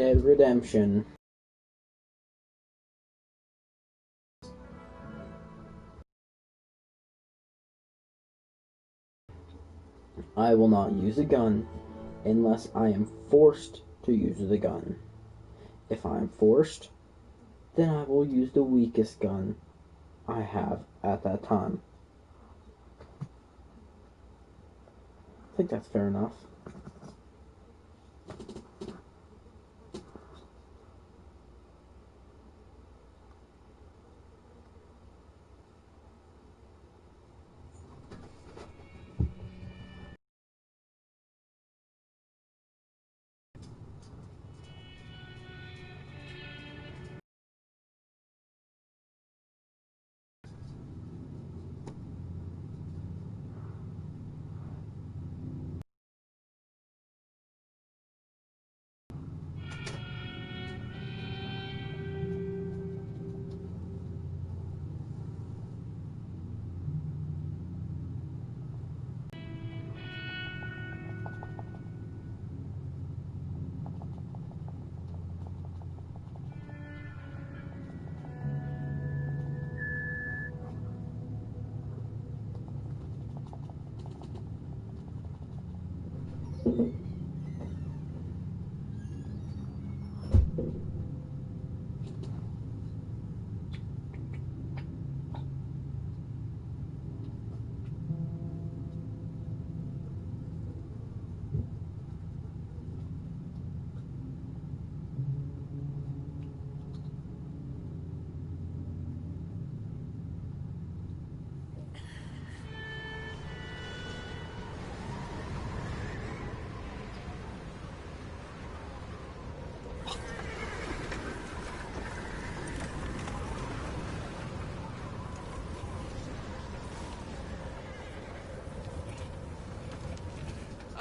Dead Redemption. I will not use a gun unless I am forced to use the gun. If I am forced, then I will use the weakest gun I have at that time. I think that's fair enough.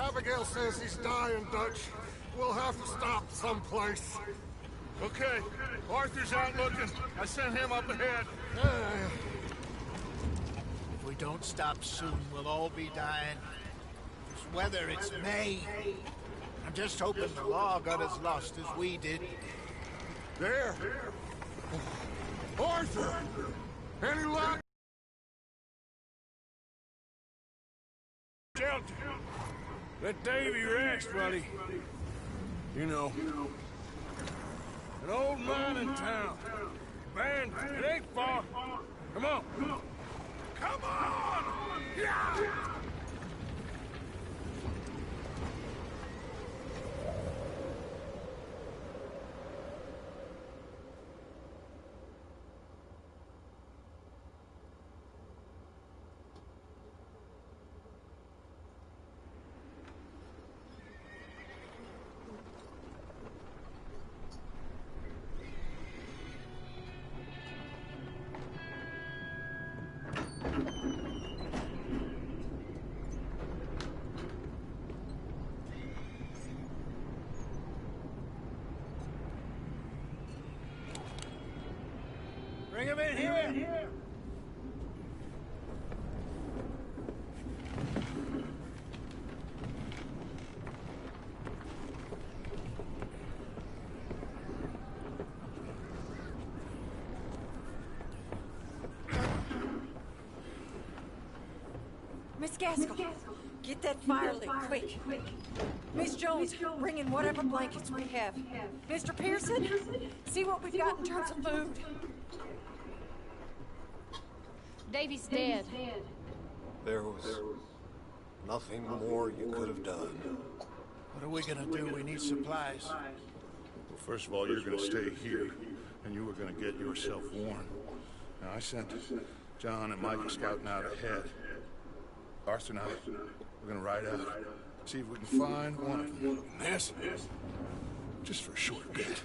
Abigail says he's dying, Dutch. We'll have to stop someplace. Okay. Arthur's out looking. I sent him up ahead. If we don't stop soon, we'll all be dying. This weather, it's May. I'm just hoping the law got as lost as we did. There. Arthur! Any luck? Shelter. Let Davy rest, buddy. You know. An old mine in town. Man, it ain't far. Come on. Come on! Yeah! Bring him in here! Miss Gaskell, get that fire lit, quick. Miss Jones, bring in whatever blankets we have. Mr. Pearson, see what we've got in terms of food. Davy's dead. There was nothing more you could have done. What are we gonna do? We need supplies. Well, first of all, you're gonna stay here, and you were gonna get yourself warm. Now, I sent John and Mike scouting out ahead. Arthur and I, we're gonna ride out, see if we can find one of them. This, just for a short bit.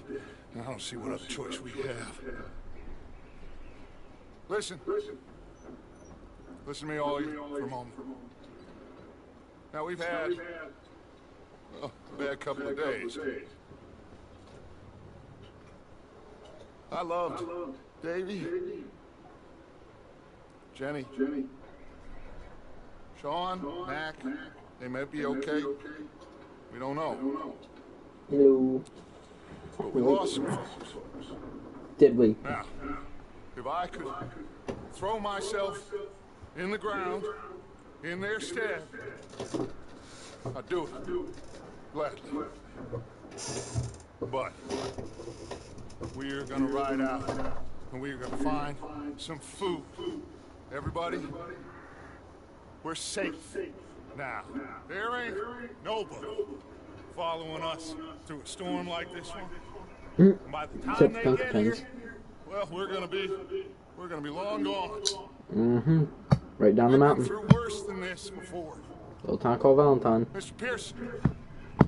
And I don't see what other choice we have. Listen to me, all you, for a moment. Now, we've had, well, a bad couple of days. I loved Davy, Jenny, Sean, Mac. They may be okay. We don't know. Hello. But we lost some folks. Did we? Now, if I could throw myself in the ground in their stead, I'd do it. Gladly. But we're gonna ride out and we're gonna find some food. Everybody, we're safe now. There ain't nobody following us through a storm like this one. By the time they get here, well, we're gonna be long gone. Right down the mountain. Through worse than this before. Little town called Valentine. Mr. Pearson,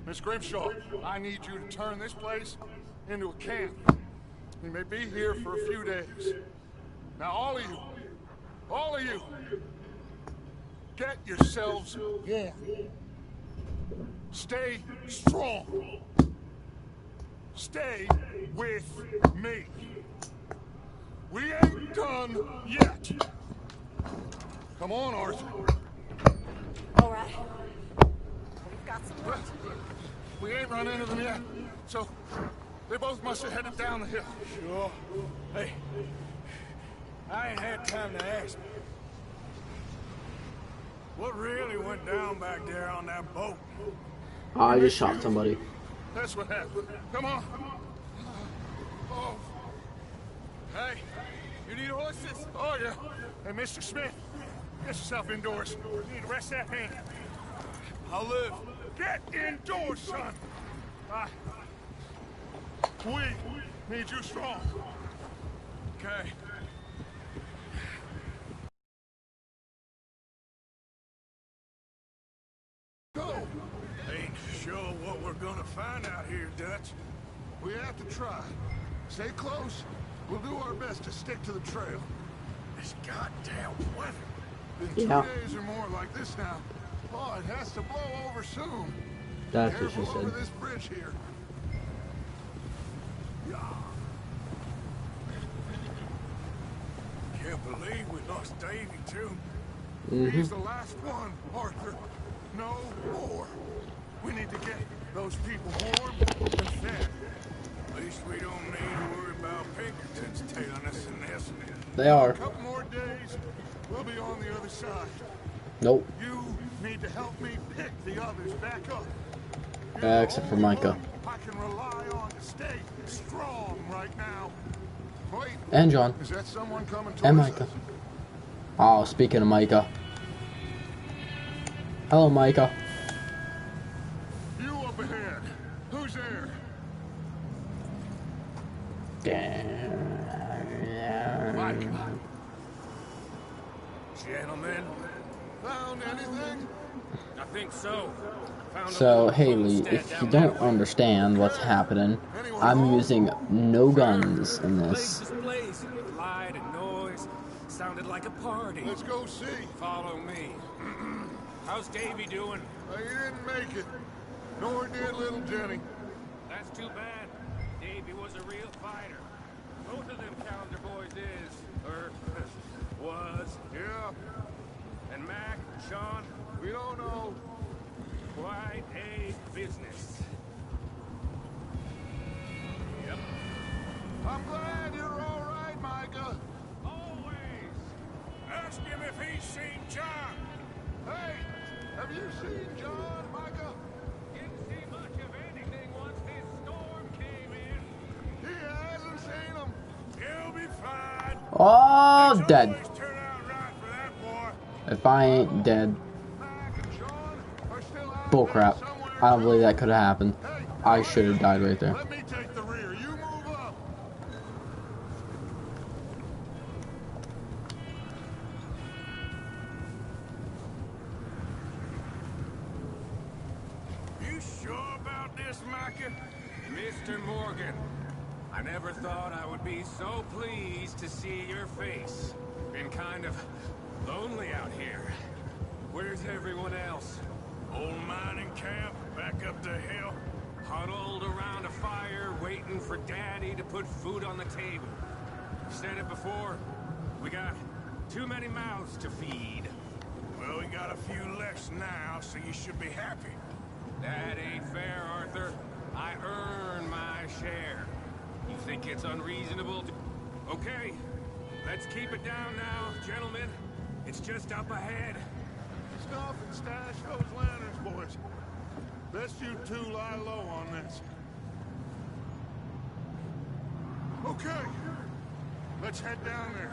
Miss Grimshaw, I need you to turn this place into a camp. We may be here for a few days. Now, all of you, get yourselves warm. Stay strong. Stay with me. We ain't done yet. Come on, Arthur. All right. We've got some work to do. We ain't run into them yet, so they both must have headed down the hill. Sure. Hey, I ain't had time to ask. What really went down back there on that boat? I just shot somebody. That's what happened. Come on. Oh. Hey, you need horses? Oh, yeah. Hey, Mr. Smith, get yourself indoors. You need to rest that hand. I'll live. Get indoors, son. We need you strong. Okay. Go. Ain't sure what we're gonna find out here, Dutch. We have to try. Stay close. We'll do our best to stick to the trail. This goddamn weather. Been Yeah. 2 days or more like this now. Oh, it has to blow over soon. That's what Careful she over said. this bridge here. Can't believe we lost Davy, too. He's the last one, Arthur. No more. We need to get those people warm and fed. At least we don't need to worry about Pinkertons tailing us in this. They are. A couple more days, we'll be on the other side. Nope. You need to help me pick the others back up. Except for Micah. I can rely on to stay strong right now. Wait, And John. is that someone coming towards And Micah. us? Oh, speaking of Micah. Hello, Micah. You up ahead. Who's there? Micah. Gentlemen, Found anything? I think so. Found So, Haley, if you don't understand what's happening, I'm using no guns in this. Place is blazing. Light and noise. Sounded like a party. Let's go see. Follow me. How's Davy doing? He didn't make it. Nor did little Jenny. That's too bad. Davy was a real fighter. Both of them calendar boys was. Yeah, And Mac, Sean, we don't know. quite a business. Yep. I'm glad you're all right, Micah. Always. Ask him if he's seen John. Hey, have you seen John, Micah? Didn't see much of anything once this storm came in. He hasn't seen him. He'll be fine. Oh, dead. Always turn out right for that boy. If I ain't dead. Mac and Sean are still out Bullcrap. there somewhere. I don't believe that could have happened. Hey, I should have died right there. let me take the rear. You move up. You sure about this, Micah? Mr. Morgan, I never thought I would be so pleased to see your face. Been kind of lonely out here. Where's everyone else? Old mining camp, back up the hill. Huddled around a fire, waiting for Daddy to put food on the table. I've said it before, we got too many mouths to feed. Well, we got a few less now, so you should be happy. That ain't fair, Arthur. I earn my share. You think it's unreasonable to... Okay, let's keep it down now, gentlemen. It's just up ahead. Stuff and stash those lanterns, boys. Best you two lie low on this. Okay, let's head down there.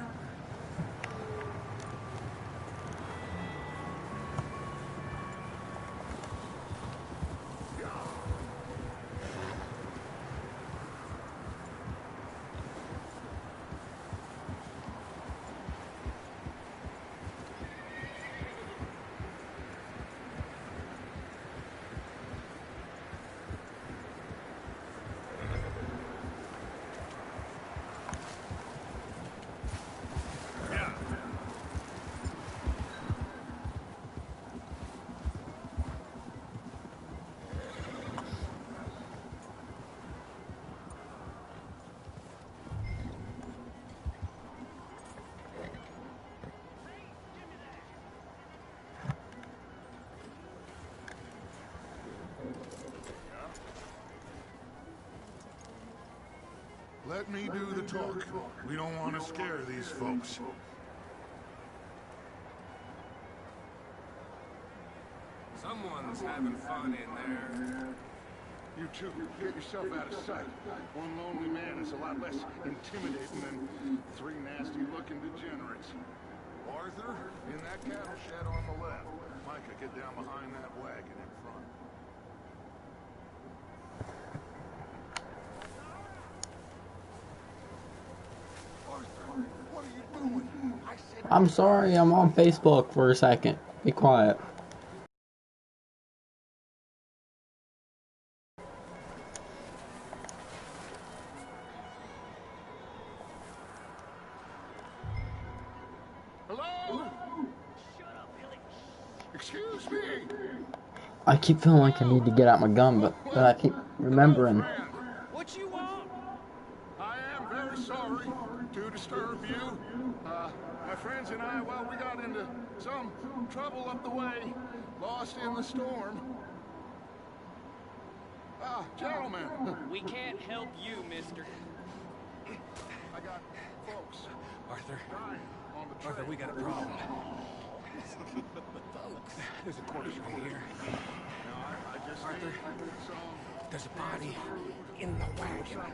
Let me do the talk. We don't want to scare these folks. Someone's having fun in there. You two, get yourself out of sight. One lonely man is a lot less intimidating than three nasty-looking degenerates. Arthur, in that cattle shed on the left. Micah, get down behind that wagon in front. Arthur, what are you doing? I said... I'm sorry, I'm on Facebook for a second. Be quiet. Hello? Shut up, Billy. Excuse me. I keep feeling like I need to get out my gun, but I keep remembering. What you want? I am very sorry to disturb you. My friends and I, well, we got into some trouble up the way, lost in the storm. Gentlemen. We can't help you, mister. I got folks Arthur, dying on the trail. Arthur, we got a problem. There's a corpse right here. No, I just Arthur, need some... there's a body in the wagon.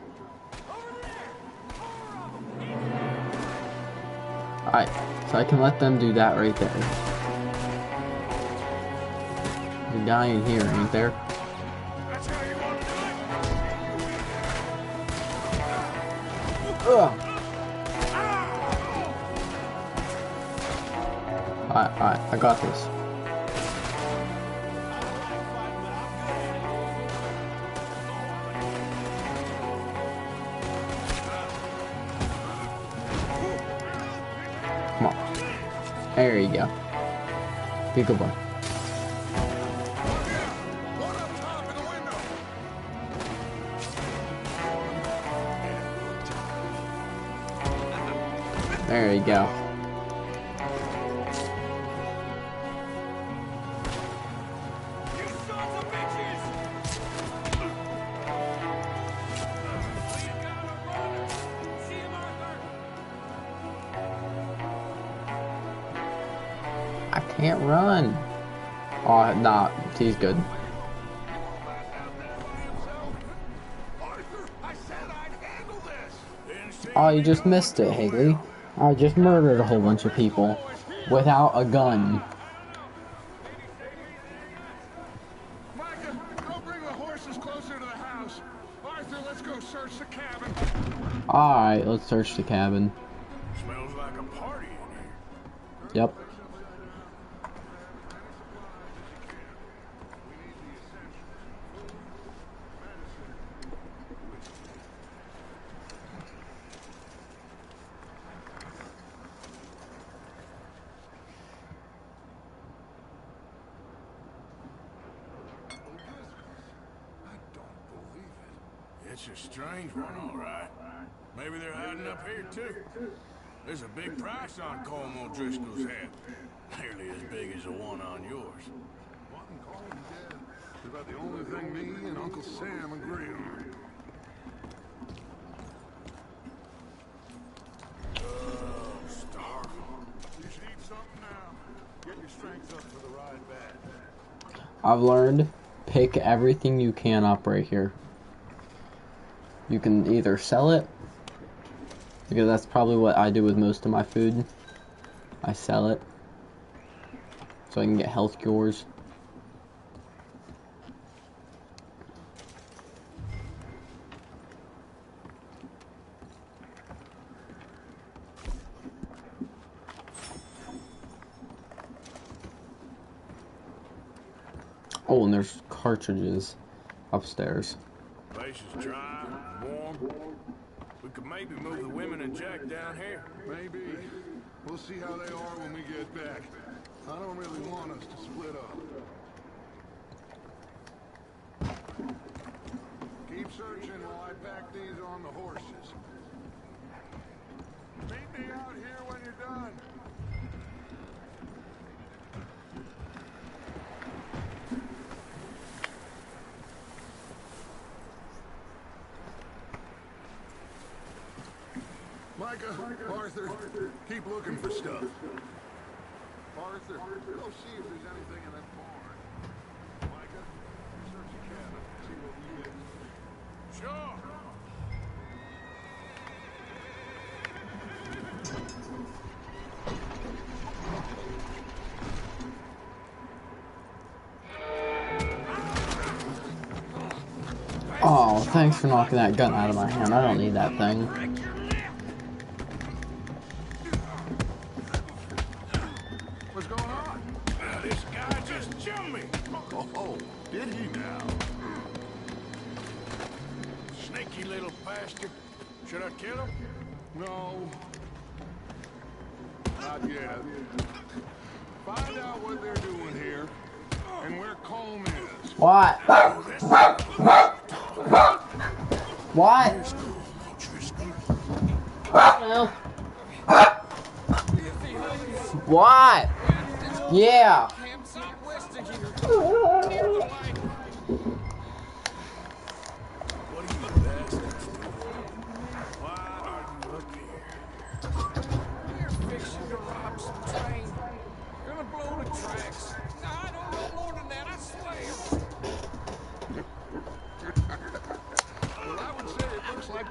Alright, so I can let them do that right there. There's a guy in here, ain't there? That's how you want to do it. Ugh. Alright, I got this. Come on. There you go. Be a good boy. One up top in the window. There you go. You sons of bitches! We gotta run! See him, Arthur! I can't run. Oh, nah, he's good. Arthur, I said I'd handle this. Oh, you just missed it, Haley. I just murdered a whole bunch of people without a gun. Micah, go bring the horses closer to the house. Arthur, let's go search the cabin. Alright, let's search the cabin. Smells like a party in here. Yep. I don't believe it. It's a strange one, all right. Maybe they're hiding up here, too. There's a big price on Colm O'Driscoll's head. Nearly as big as the one on yours. Wanting Colm dead is about the only thing me and Uncle Sam agree on. I've learned, pick everything you can up right here. You can either sell it, because that's probably what I do with most of my food. I sell it, so I can get health cures. Oh, and there's cartridges upstairs. Place is dry, warm. We could maybe move the women and Jack down here. Maybe. We'll see how they are when we get back. I don't really want us to split up. Keep searching while I pack these on the horses. Meet me out here when you're done. Micah, Arthur, keep looking for stuff. Arthur, go see if there's anything in that barn. Micah, search the cabin, see what we get. Sure. Oh, thanks for knocking that gun out of my hand. I don't need that thing. What's going on? This guy just jumped me. Oh, did he now? Sneaky little bastard. Should I kill him? No. Not yet. Find out what they're doing here and where Colm is. What? What? No. What? Yeah.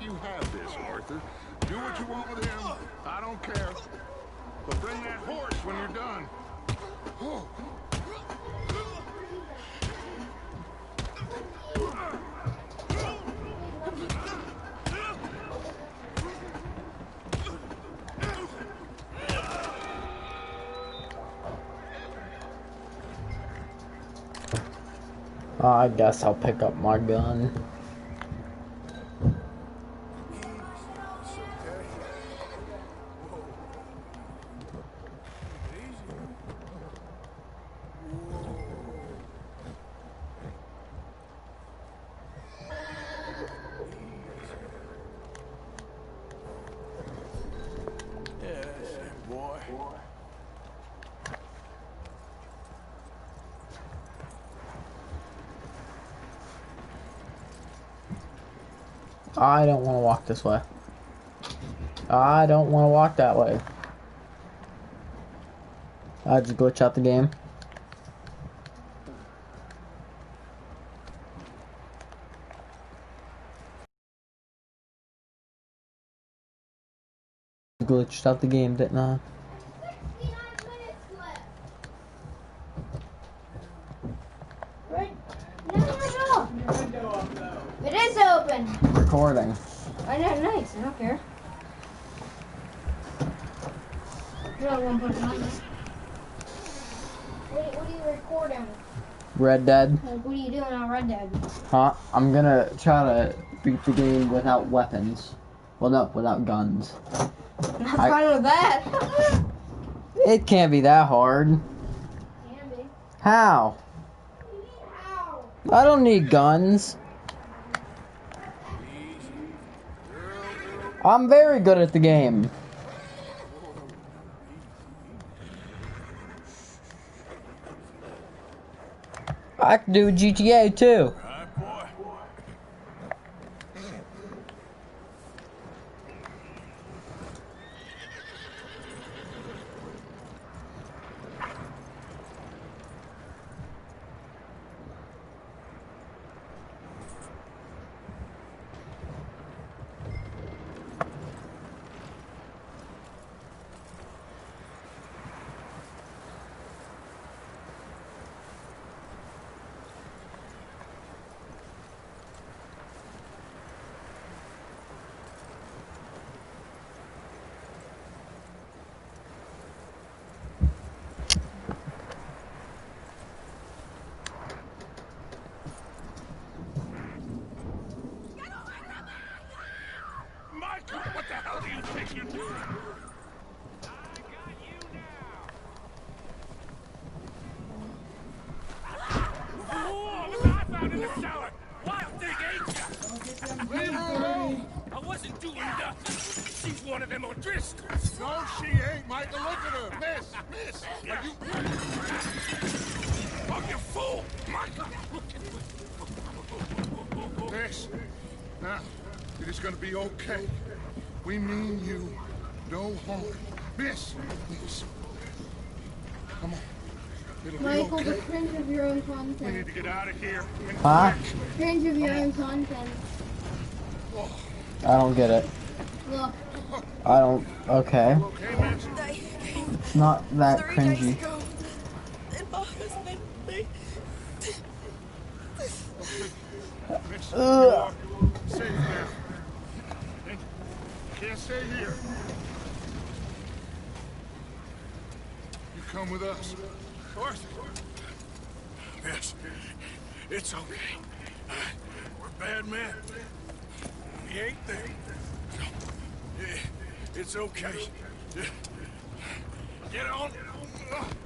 You have this, Arthur. Do what you want with him. I don't care. But bring that horse when you're done. I guess I'll pick up my gun. I don't want to walk this way. I don't want to walk that way. I just glitch out the game. Glitched out the game, didn't I? It is open. Recording. I know, nice. I don't care. What are you recording? Red Dead. Like, what are you doing on Red Dead? Huh? I'm gonna try to beat the game without weapons. Well, no, without guns. I'm not fine with that. It can't be that hard. Can be. How? I don't need guns. I'm very good at the game. I can do GTA too. doing nothing. She's one of them O'Driscolls. No, she ain't, Michael. Look at her. Miss, are you... Oh, you fool! Michael! Miss, now, it is gonna be okay. We mean you no harm. Miss, please. Come on. It'll Michael, be the okay. cringe of your own We content. need to get out of here. And Huh? quick. Cringe of your own content. I don't get it. Look. I don't. Okay. Okay, miss? It's not that cringy. And my husband, Miss, Ugh. you are safe now. You can't stay here. You come with us. Arthur. Yes, it's okay. We're bad men. We ain't there. It's okay. Get on.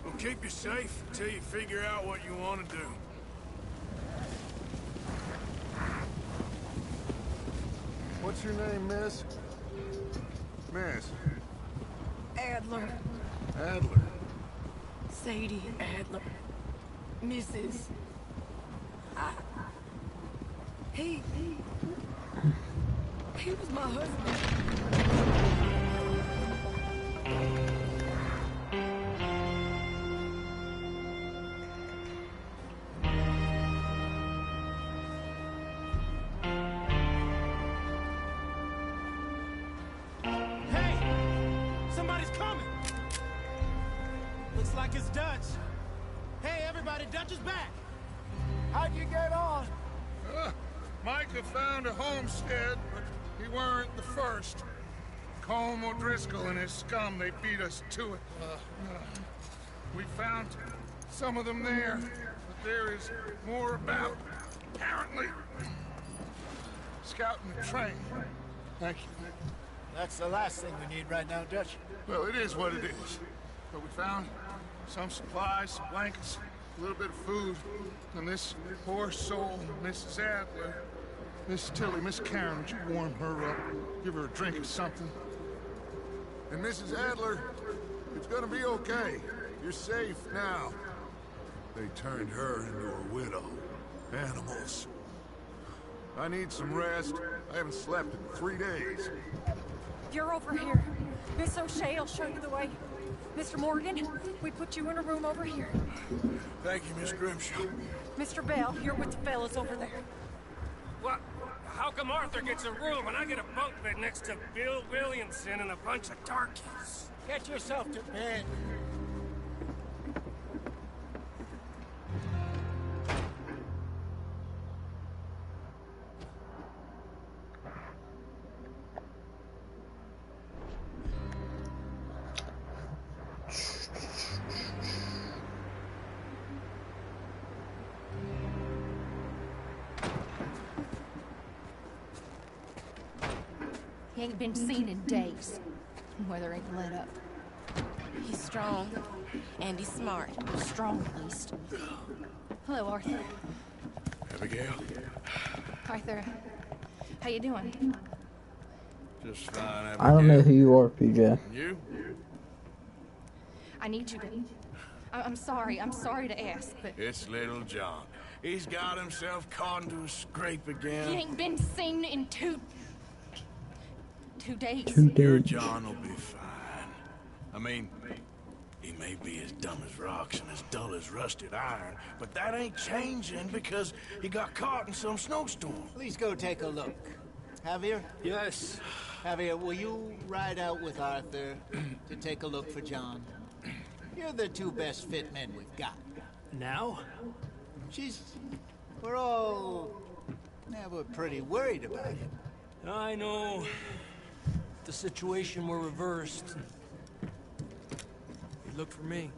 We'll keep you safe until you figure out what you want to do. What's your name, miss? Miss Adler. Adler. Sadie Adler. Mrs. He was my husband. Hey! Somebody's coming! Looks like it's Dutch. Hey, everybody, Dutch is back! How'd you get on? Micah found a homestead, but he weren't the first. Colm O'Driscoll and his scum, they beat us to it. We found some of them there, but there is more about, apparently. Scouting the train. Thank you. That's the last thing we need right now, Dutch. Well, it is what it is. But we found some supplies, some blankets, a little bit of food, and this poor soul, Mrs. Adler. Miss Tilly, Miss Karen, would you warm her up? Give her a drink or something? And Mrs. Adler, it's gonna be okay. You're safe now. They turned her into a widow. Animals. I need some rest. I haven't slept in 3 days. You're over here. Miss O'Shea will show you the way. Mr. Morgan, we put you in a room over here. Thank you, Miss Grimshaw. Mr. Bell, you're with the fellas over there. What? How come Arthur gets a room and I get a bunk bed next to Bill Williamson and a bunch of darkies? Get yourself to bed. He ain't been seen in days. Weather ain't let up. He's strong, and he's smart. Strong, at least. Hello, Arthur. Abigail? Arthur, how you doing? Just fine, Abigail. I don't know who you are, PJ. You? I need you to... I'm sorry to ask, but... It's little John. He's got himself caught into a scrape again. He ain't been seen in 2 days. 2 days. Your John will be fine. I mean, he may be as dumb as rocks and as dull as rusted iron, but that ain't changing because he got caught in some snowstorm. Please go take a look. Javier? Yes. Javier, will you ride out with Arthur to take a look for John? You're the 2 best fit men we've got. Now? We're pretty worried about him. I know. The situation were reversed. He looked for me.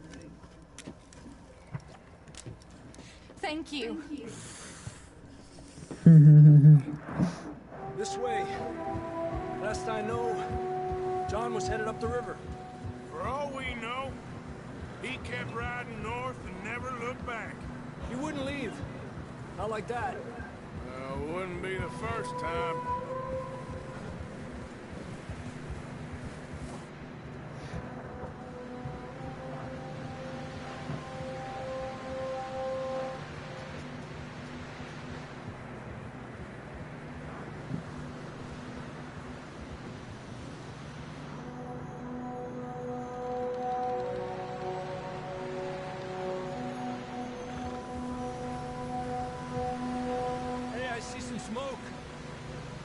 Thank you. This way. Last I know, John was headed up the river. For all we know, he kept riding north and never looked back. He wouldn't leave. Not like that. Wouldn't be the first time.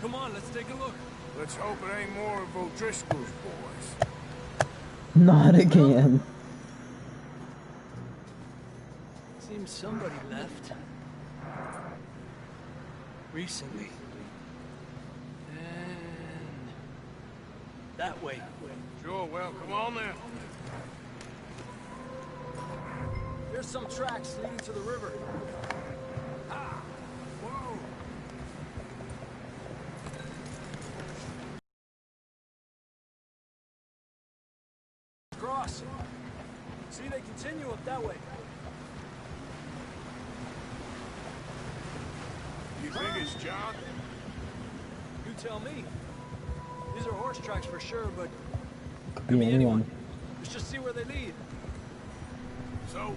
Come on, let's take a look. Let's hope it ain't more of O'Driscoll's boys. Not again. Seems somebody left. Recently. And... that way. Sure, well, come on then. There's some tracks leading to the river. Ah! Whoa! Cross. See, they continue up that way. You think it's John? You tell me. These are horse tracks for sure, but Could be anyone. let's just see where they lead. So,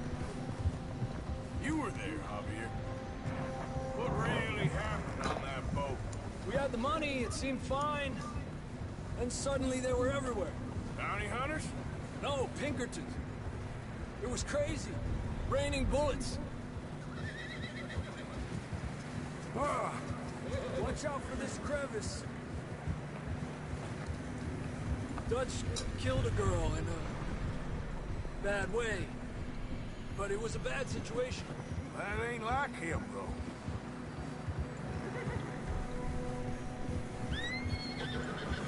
you were there, Javier. What really happened on that boat? We had the money, it seemed fine. Then suddenly they were everywhere. Bounty hunters? No, Pinkertons. It was crazy. Raining bullets. Ah, watch out for this crevice. Dutch killed a girl in a bad way. But it was a bad situation. That ain't like him, though.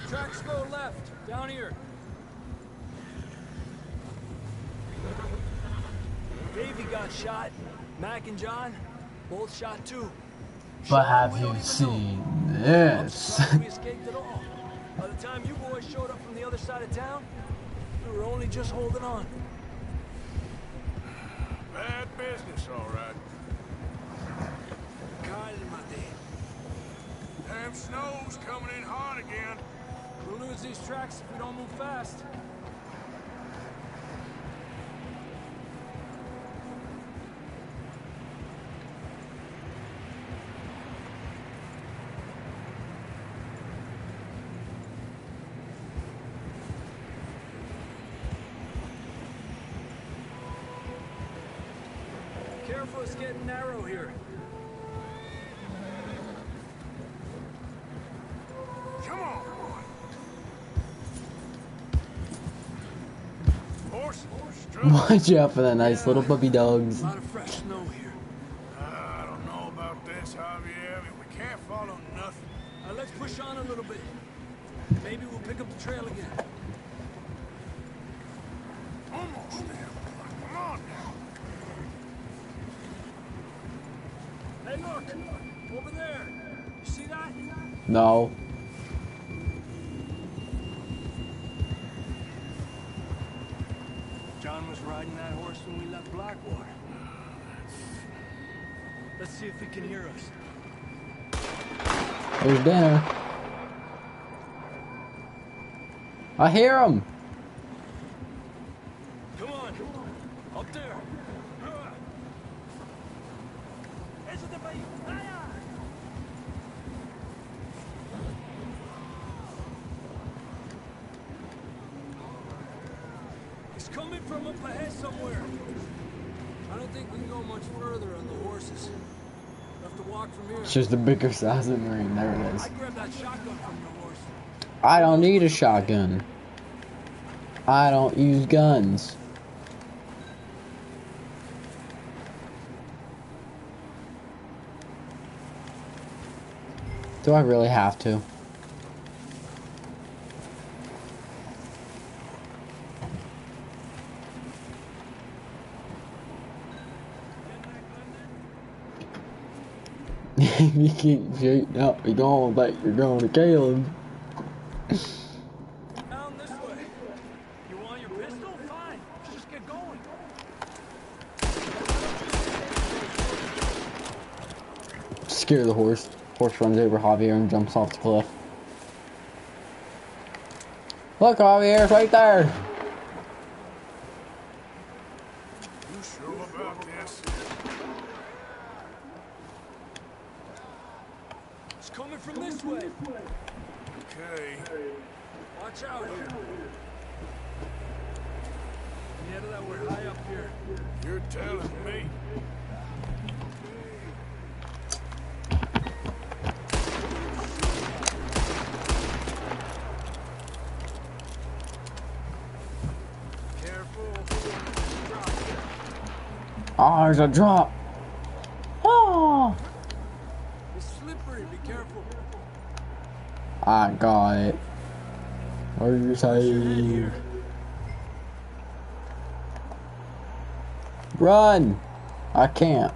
Tracks go left, down here. Davey got shot. Mac and John, both shot too. But have you seen this? We escaped at all. By the time you boys showed up from the other side of town, we were only just holding on. Bad business, all right. Kind of my day. Damn snow's coming in hard again. We'll lose these tracks if we don't move fast. Careful, it's getting narrow here. Come on, boy. Horse. Watch out for that nice little puppy dogs. A lot of fresh snow here. I don't know about this, Javier. We can't follow nothing. Let's push on a little bit. Maybe we'll pick up the trail again. Almost there. Come on now. Hey, look! Over there! You see that? No. John was riding that horse when we left Blackwater. Let's see if he can hear us. There's dinner. I hear him. Come on! Up there! It's coming from up ahead somewhere. I don't think we can go much further on the horses. We'll have to walk from here. It's just a bigger assassin marine. There it is. I grabbed that shotgun from your horse. I don't need a shotgun. I don't use guns. Do I really have to? You keep shooting up, you're going like you're going to kill him. Down this way. You want your pistol? Fine. Let's just get going. Scare the horse. Horse runs over Javier and jumps off the cliff. Look, Javier, it's right there. You sure about this? It's coming from this way. Okay. Watch out here. Yeah, that we're high up here. You're telling me. Oh, there's a drop. Oh. It's slippery. Be careful. I got it. Are you safe? Run! I can't.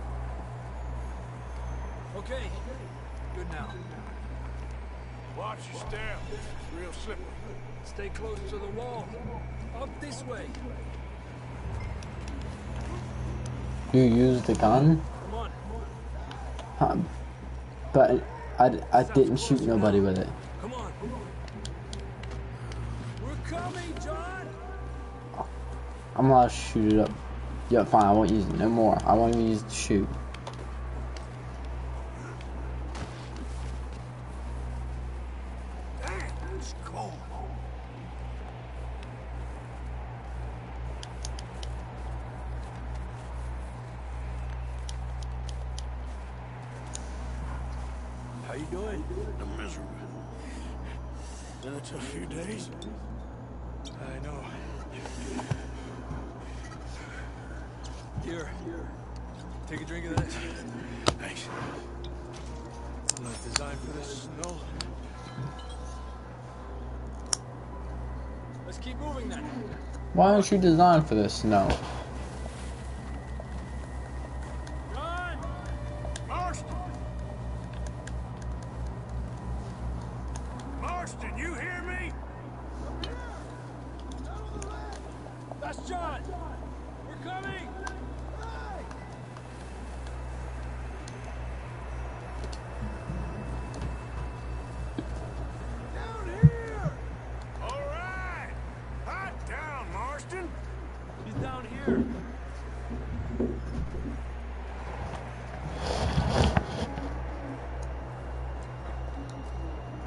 Okay. Good now. Watch your step. It's real slippery. Stay close to the wall. Up this way. You use the gun? Come on. But I didn't shoot nobody with it. Come on. We're coming, John. I'm allowed to shoot it up. Yeah, fine. I won't use it no more. I won't even use it to shoot. It's cold. How you doing? I'm miserable. Been a tough few days. I know. Here. Take a drink of this. Thanks. Not designed for this snow. Let's keep moving then. Why aren't you designed for this snow? Run! Marston! Marston, you hear me? That's John! We're coming! Down here! All right! Hot down, Marston! He's down here.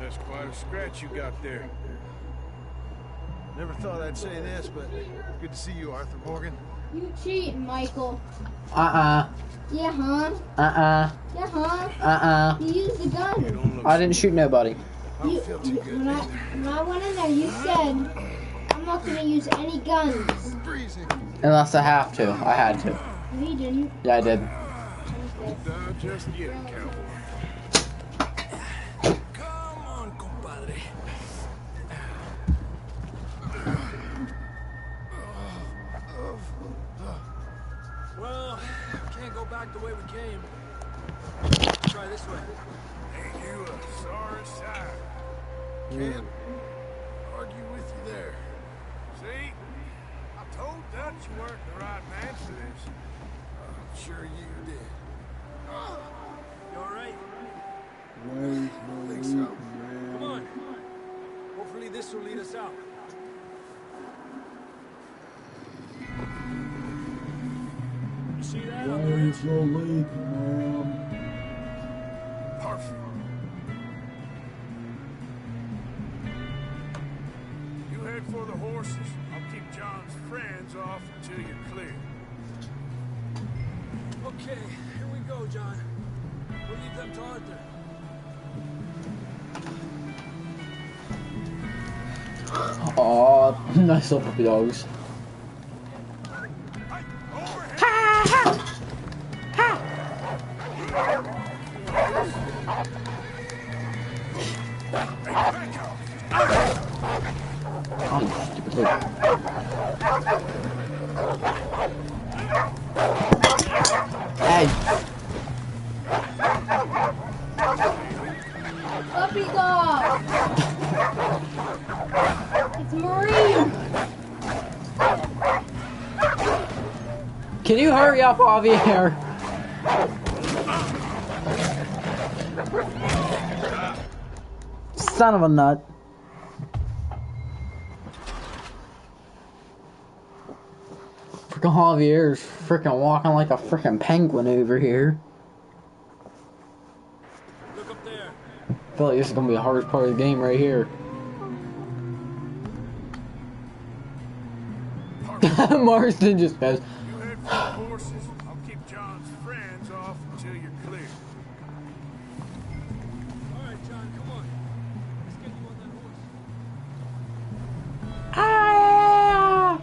That's quite a scratch you got there. Never thought I'd say this, but good to see you, Arthur Morgan. You cheating, Michael. Uh-uh. Yeah, huh? Uh-uh. Yeah, huh? Uh-uh. You used the gun. I didn't shoot nobody. When I went in there, you said, I'm not going to use any guns. Unless I have to. I had to. No, you didn't. Yeah, I did. Not just yet, cowboy. Come on, compadre. Well, can't go back the way we came. Try this way. Ain't you a sorry sight? Can't argue with you there. See? I told Dutch you weren't the right man for this. I'm sure you did. You alright? I think so. Come on. Hopefully this will lead us out. You see that on the ridge? Perfect. You head for the horses. I'll keep John's friends off until you're clear. Okay, here we go, John. We'll leave them to Arthur. Aw, nice little puppy dogs. Oh, you stupid little. Hey! Puppy dog! It's Marie! Can you hurry up, Javier? Son of a nut. Frickin' Javier's frickin' walking like a frickin' penguin over here. Look up there. I feel like this is gonna be the hardest part of the game right here. Marston just goes. You head for the horses. I'll keep John's friends off until you're clear. All right, John, come on. Let's get you on that horse. Ah!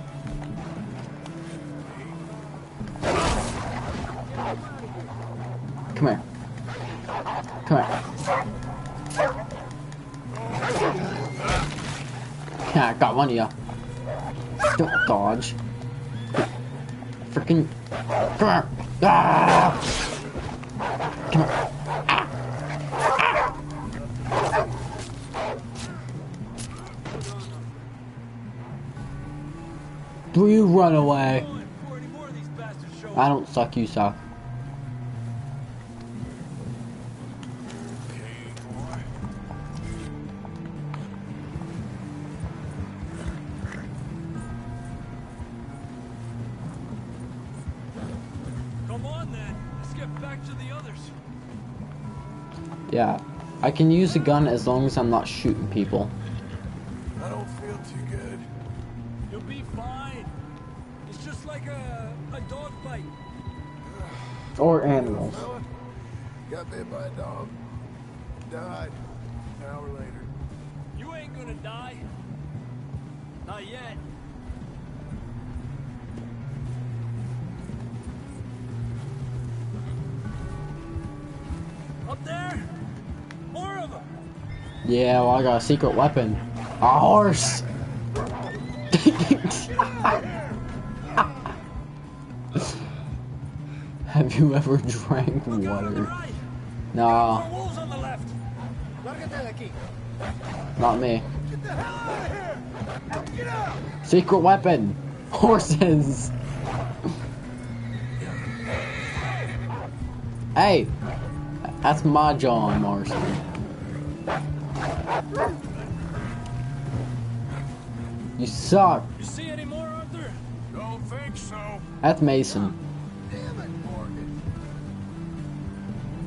Yeah, I got one of ya. Don't dodge. Freaking. Come here. Ah! Come here. Do you run away? I don't suck, you suck. Come on then, let's get back to the others. Yeah, I can use a gun as long as I'm not shooting people. I don't feel too good. You'll be fine. It's just like a dog fight. Or animals. Got bit by a dog. Died. An hour later. You ain't gonna die. Not yet. Up there? More of them. Yeah, well, I got a secret weapon. A horse! Have you ever drank water? Nah. Not me. Secret weapon! Horses! Hey! That's my John Marston. You suck. You see any more, Arthur? Don't think so. That's Mason. Damn it, Morgan.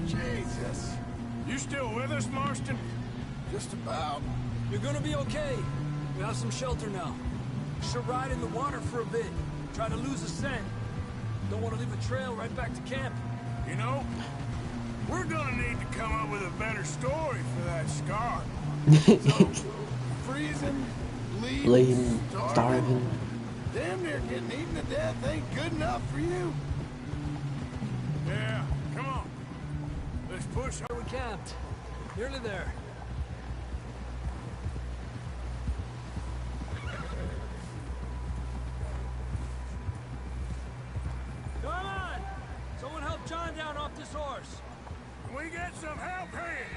Jesus. You still with us, Marston? Just about. You're gonna be okay. We have some shelter now. Should ride in the water for a bit. Try to lose a scent. Don't want to leave a trail right back to camp. You know, we're gonna need to come up with a better story for that scar. So, freezing, Bleeding, starving. damn near getting eaten to death ain't good enough for you. Yeah, come on. Let's push. Where we camped. Nearly there. Come on! Someone help John down off this horse. Can we get some help here?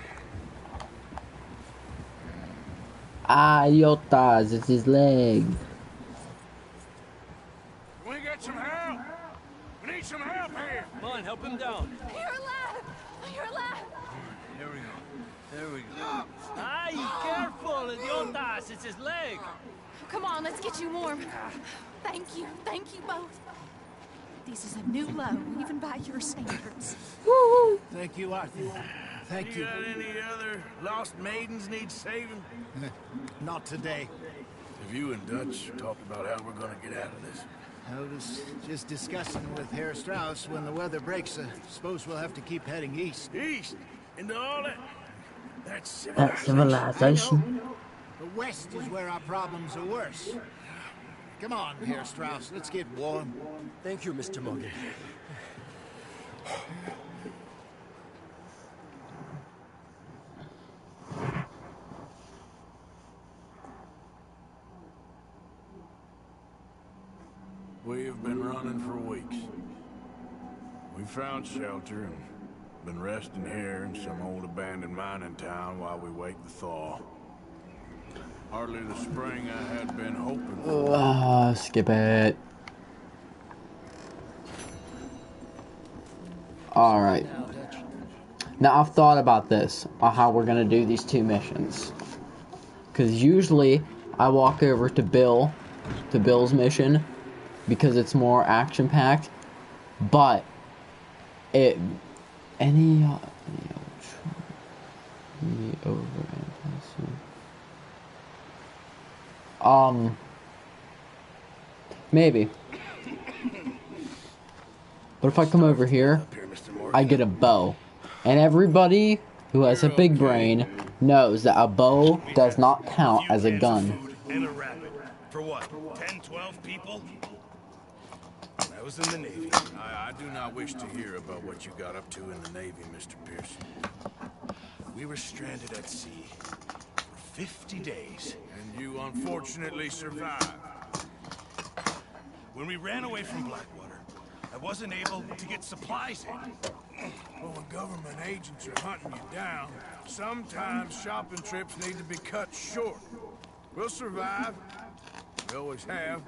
Idiotas, it's his leg. Can we get some help? We need some help here. Come on, help him down. You're alive! You're alive! Here we go. There we go. Ay, careful, idiotas! It's his leg. Come on, let's get you warm. Thank you both. This is a new low, even by your standards. Thank you, Arthur. Thank you. Got any other lost maidens need saving? Not today. Have you and Dutch talked about how we're gonna get out of this? I was just discussing with Herr Strauss when the weather breaks. Suppose we'll have to keep heading east. East? Into all that... That's That civilization. The west is where our problems are worse. Come on, Herr Strauss. Let's get warm. Thank you, Mr. Morgan. We've been running for weeks. We found shelter and been resting here in some old abandoned mining town while we wait the thaw. Hardly the spring I had been hoping for. Skip it. Alright. Now I've thought about this, on how we're gonna do these two missions. Cause usually I walk over to Bill's mission, because it's more action packed. But maybe. But if I come over here, I get a bow. And everybody who has a big brain knows that a bow does not count as a gun. And a rabbit. For what? 10, 12 people? I was in the Navy. I do not wish to hear about what you got up to in the Navy, Mr. Pearson. We were stranded at sea for 50 days. And you unfortunately survived. When we ran away from Blackwater, I wasn't able to get supplies in. Well, when government agents are hunting you down, sometimes shopping trips need to be cut short. We'll survive. We always have.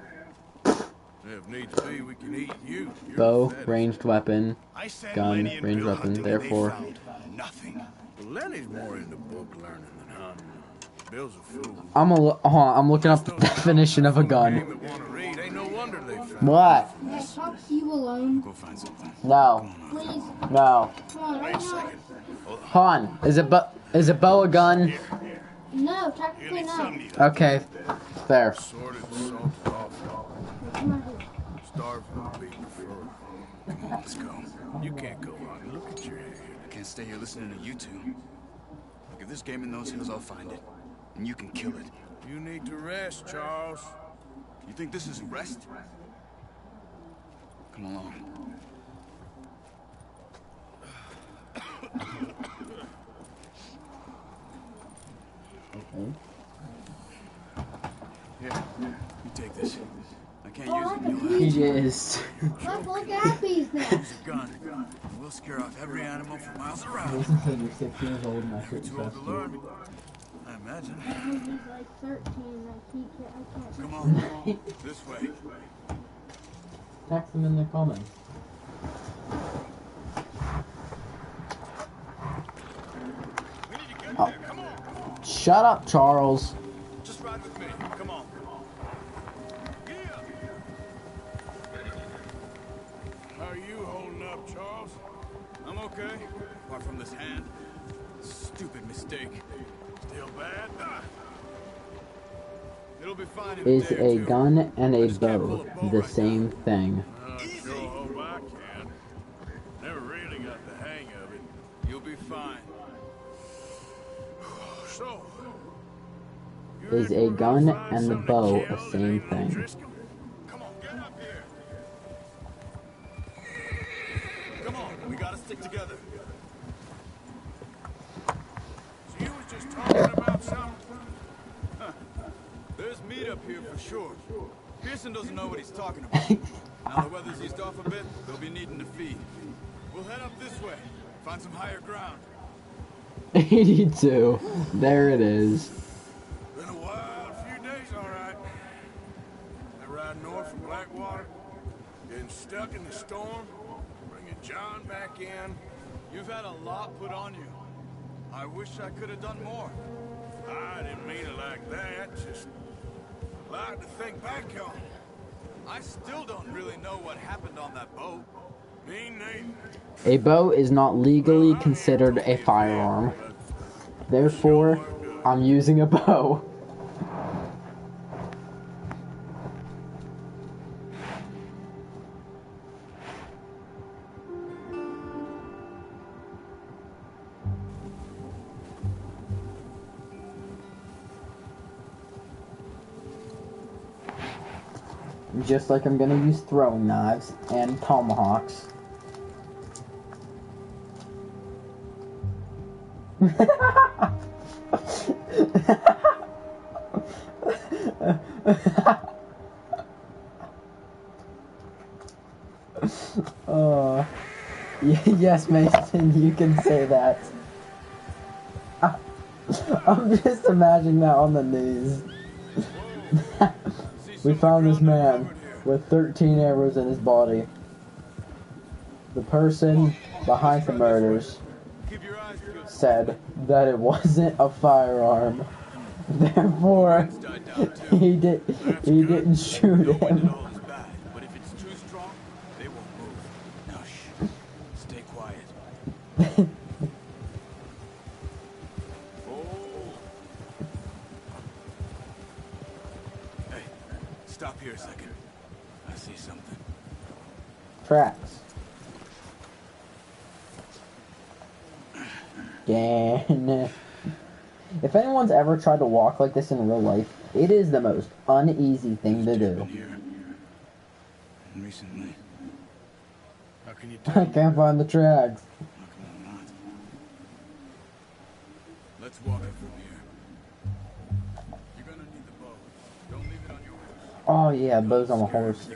If needs be, we can eat you. You're Bow, pathetic. ranged weapon, gun, ranged weapon, therefore. Nothing. Well, Lenny's more into book learning than hunting. Bill's a fool. Hold on, I'm looking up the definition of a gun. Ain't no wonder they found What? Can I talk to you alone? Go find something. No. Please. No. Come on, right now. Hold on. Is a bow a gun? No, technically not. Okay. Fair. Sorted, salted off. Come on. Starved would be preferred. Come on, let's go. You can't go on. Look at your head. I can't stay here listening to you two. Look, if there's game in those hills, I'll find it. And you can kill it. You need to rest, Charles. You think this is rest? Come along. Okay. Here, you take this. I can't Oh, use it. He is. Let's look at these now. Use a gun. We'll scare off every animal for miles around. Jason said you're 6 years old and I You're shouldn't too old trust to you. learn. I imagine. He's like 13. I can't. Come on. This way. Text them in the comments. Oh. Shut up, Charles. Just ride with me. Come on. How are you holding up, Charles? I'm okay. Apart from this hand. Stupid mistake. Still bad? It'll be fine in a Is day or a two. gun and a bow the same thing? Sure hope I can. Never really got the hang of it. You'll be fine. So, Is a gun and the bow the same thing? Come on, get up here. Come on, we gotta stick together. So you was just talking about something? There's meat up here for sure. Pearson doesn't know what he's talking about. Now the weather's eased off a bit, they'll be needing to feed. We'll head up this way, find some higher ground. 82. There it is. Been a wild few days, all right. I ride north from Blackwater, getting stuck in the storm, bringing John back in. You've had a lot put on you. I wish I could have done more. I didn't mean it like that, just like to think back on. I still don't really know what happened on that boat. Me neither. A bow is not legally considered a firearm. Therefore, I'm using a bow. Just like I'm gonna use throwing knives and tomahawks. Oh, yes, Mason, you can say that. I'm just imagining that on the news. We found this man with 13 arrows in his body. The person behind the murders said that it wasn't a firearm. Therefore, he didn't shoot him. But if it's too strong, they won't move. Now shh. Stay quiet. Hey, stop here a second. I see something. Tracks. Dan. If anyone's ever tried to walk like this in real life, it is the most uneasy thing to do. Recently. How can you I can't find the tracks. Let's walk it from here. Oh yeah, Bo's on a horse.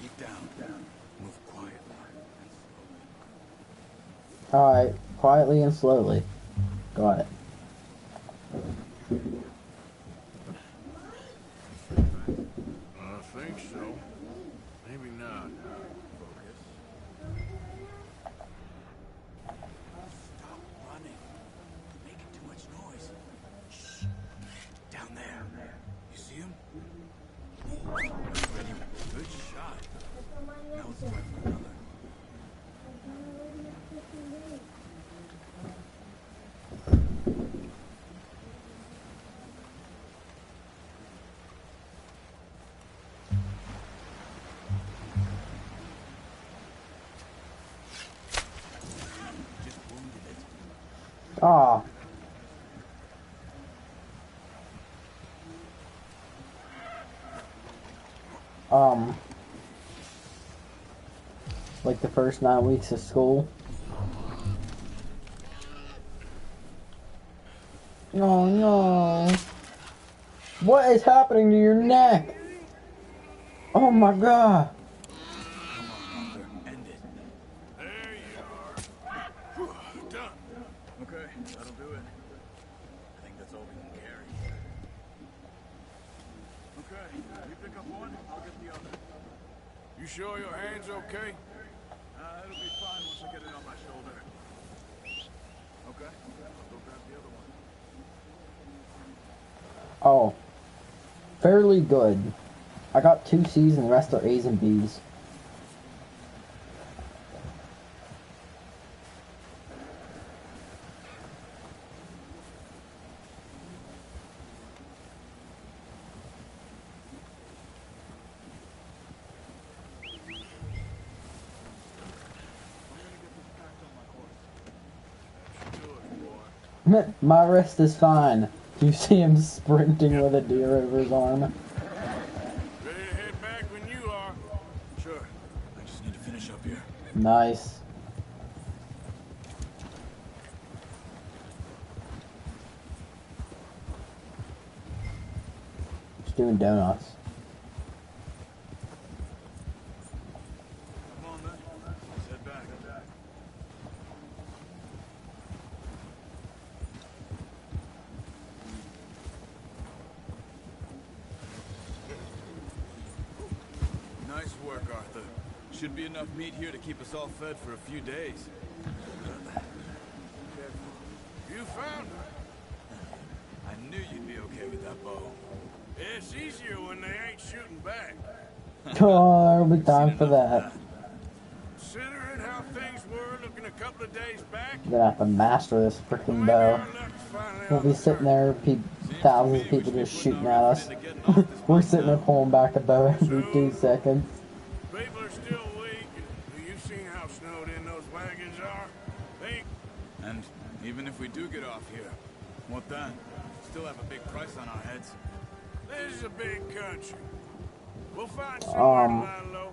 Keep down. Move quietly. Alright, quietly and slowly. Got it. I think so. Maybe not. Focus. Stop running. Making too much noise. Shh. Down there. You see him? Ready. Good shot. Now it's time for another. Ah. Like the first 9 weeks of school. Oh no. What is happening to your neck? Oh my god. Okay, that'll do it. I think that's all we can carry. Okay, you pick up one, I'll get the other. You sure your hand's okay? It'll be fine once I get it on my shoulder. Okay, I'll go grab the other one. Oh. Fairly good. I got 2 C's and the rest are A's and B's. My wrist is fine. You see him sprinting with a deer over his arm. Ready to head back when you are. Sure. I just need to finish up here. Nice. Just doing donuts. Come on then. Let's head back. Nice work, Arthur. Should be enough meat here to keep us all fed for a few days. You found her. I knew you'd be okay with that bow. It's easier when they ain't shooting back. Oh, there'll be time for that. Considering how things were looking a couple of days back, I'm gonna have to master this freaking bow. We'll be sitting there, thousands of people just shooting at us. We're sitting there pulling back a bow every 2 seconds. people are still weak. You've seen how snowed in those wagons are. And even if we do get off here, what then? Still have a big price on our heads. This is a big country. We'll find somewhere to lie low.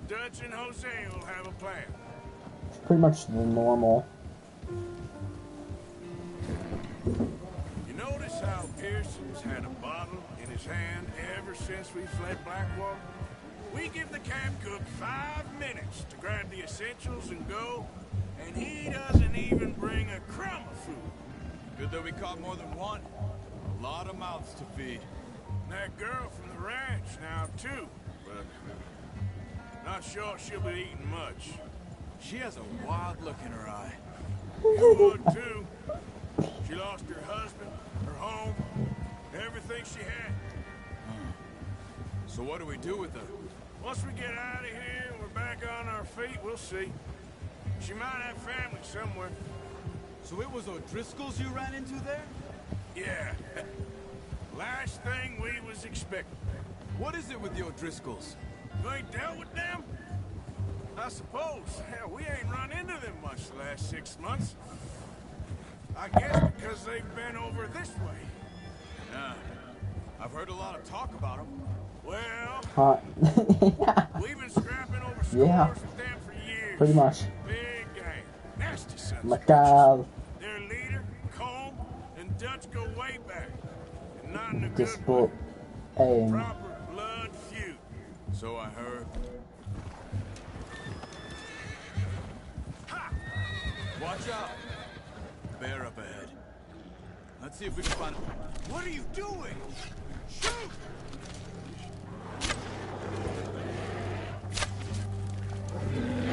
Dutch and Jose will have a plan. It's pretty much the normal. You notice how Pearson's had a bottle in his hand ever since we fled Blackwater? We give the camp cook 5 minutes to grab the essentials and go, and he doesn't even bring a crumb of food. Good that we caught more than one. A lot of mouths to feed. That girl from the ranch now, too, but not sure she'll be eating much. She has a wild look in her eye. You would, too. She lost her husband, her home, everything she had. So what do we do with her? Once we get out of here and we're back on our feet, we'll see. She might have family somewhere. So it was O'Driscoll's you ran into there? Yeah. Last thing we was expecting. What is it with the O'Driscolls? You ain't dealt with them? I suppose. Hell, we ain't run into them much the last 6 months. I guess because they've been over this way. Yeah. I've heard a lot of talk about them. Well, Yeah. we've been scrapping over scores Yeah. with them for years. Pretty much. Big game. Nasty Macabre. Their leader, Colm, and Dutch go way back. And not in a good Disciple way. aim. Proper blood feud. So I heard. Watch out! Bear up ahead. Let's see if we can find... What are you doing? Shoot!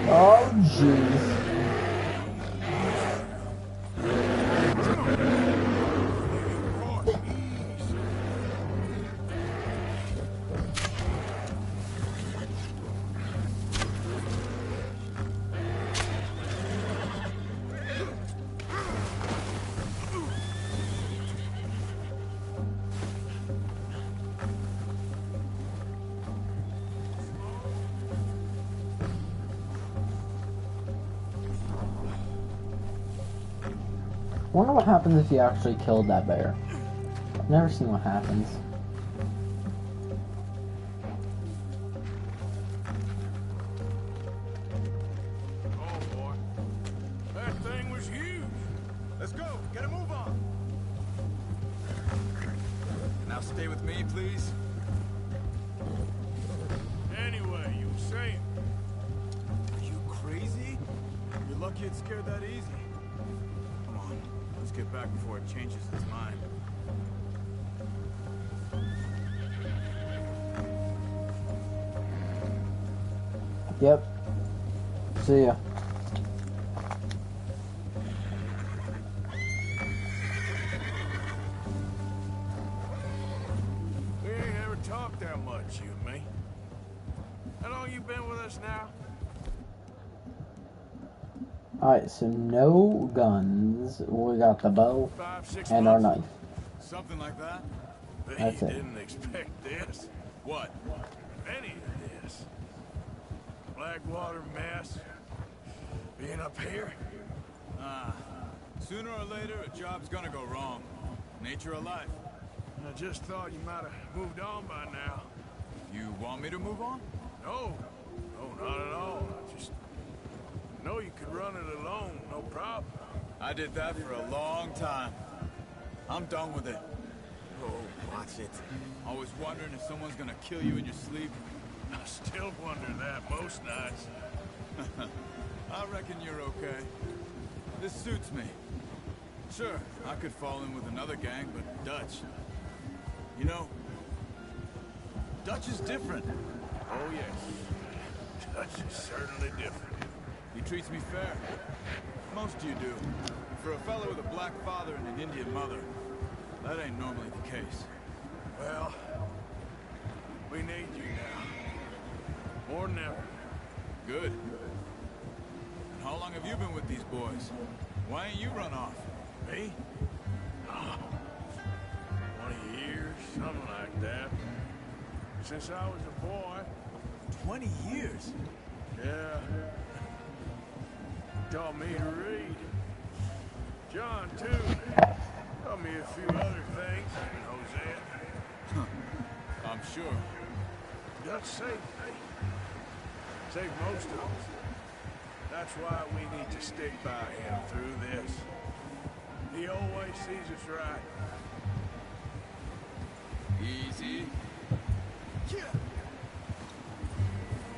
Oh, jeez. I wonder what happens if you actually killed that bear. I've never seen what happens. Oh boy. That thing was huge. Let's go! Get a move on! Now stay with me, please. Anyway, you were saying. Are you crazy? You're lucky it scared that easy. Come on, let's get back before it changes its mind. Yep. See ya. We ain't ever talked that much, you and me. How long you been with us now? Alright, so no guns. We got the bow 5-6 and our months? knife. Something like that? But That's you it. didn't expect this. What? Any of this. Blackwater mess. Being up here. Sooner or later, a job's gonna go wrong. Nature of life. I just thought you might have moved on by now. You want me to move on? No. No, not at all. I just know you could run it alone, no problem. I did that for a long time. I'm done with it. Oh, watch it. Always wondering if someone's gonna kill you in your sleep. I still wonder that most nights. I reckon you're okay. This suits me. Sure, I could fall in with another gang, but Dutch... You know, Dutch is different. Oh, yes. Dutch is certainly different. He treats me fair. Most of you do. For a fellow with a black father and an Indian mother, that ain't normally the case. Well, we need you now. More than ever. Good. And how long have you been with these boys? Why ain't you run off? Me? 20 years, something like that. Since I was a boy. 20 years? Yeah. Taught me to read. John, too. Taught me a few other things, and Hosea. I'm sure. Dutch saved me. Saved most of us. That's why we need to stick by him through this. He always sees us right. Easy.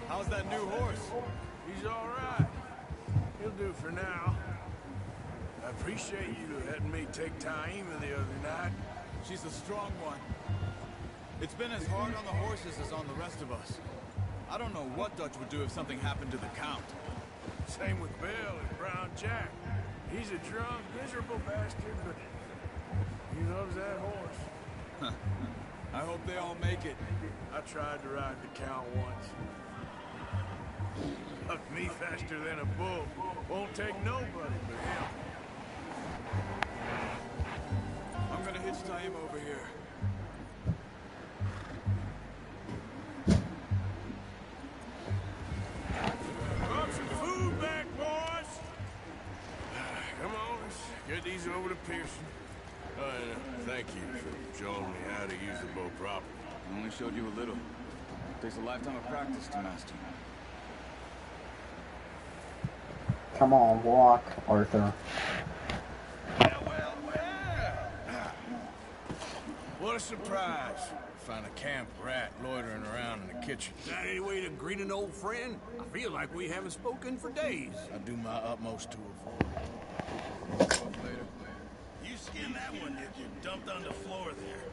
How's that new horse? He's all right. He'll do for now. I appreciate you letting me take Taima the other night. She's a strong one. It's been as hard on the horses as on the rest of us. I don't know what Dutch would do if something happened to the Count. Same with Bill and Brown Jack. He's a drunk, miserable bastard, but he loves that horse. I hope they all make it. I tried to ride the Count once. Hucked me faster than a bull. Won't take nobody but him. I'm gonna hitch Taima over here. Brought some food back, boys. Come on, let's get these over to Pearson. Thank you for showing me how to use the bow properly. I only showed you a little. Takes a lifetime of practice to master. Come on, walk, Arthur. What a surprise. Find a camp rat loitering around in the kitchen. Is that any way to greet an old friend? I feel like we haven't spoken for days. I do my utmost to avoid. Later. You skinned that one, did you? Dumped on the floor there.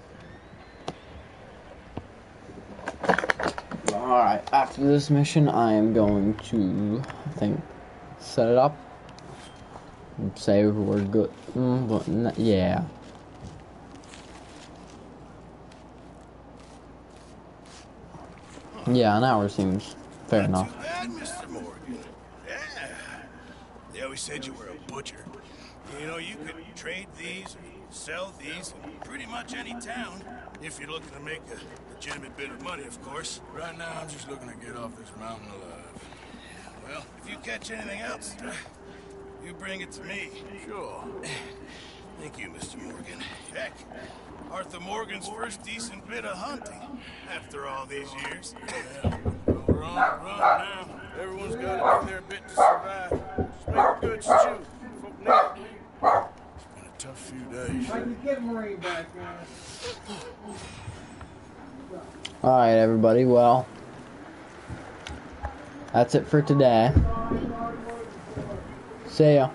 Alright, after this mission, I am going to, I think, set it up. Say we're good. But yeah. Yeah, an hour seems fair enough. Too bad, Mr. Morgan. Yeah. They always said you were a butcher. You know, you could trade these, sell these, in pretty much any town, if you're looking to make a legitimate bit of money, of course. Right now, I'm just looking to get off this mountain alive. Well, if you catch anything else, you bring it to me. Sure. Thank you, Mr. Morgan. Heck, Arthur Morgan's first decent bit of hunting after all these years. Yeah, we're on the run now. Everyone's got to do their bit to survive. Just make a good stew. Folk need it. It's been a tough few days. I can get Marie back, guys. Alright, everybody, well, that's it for today. See ya.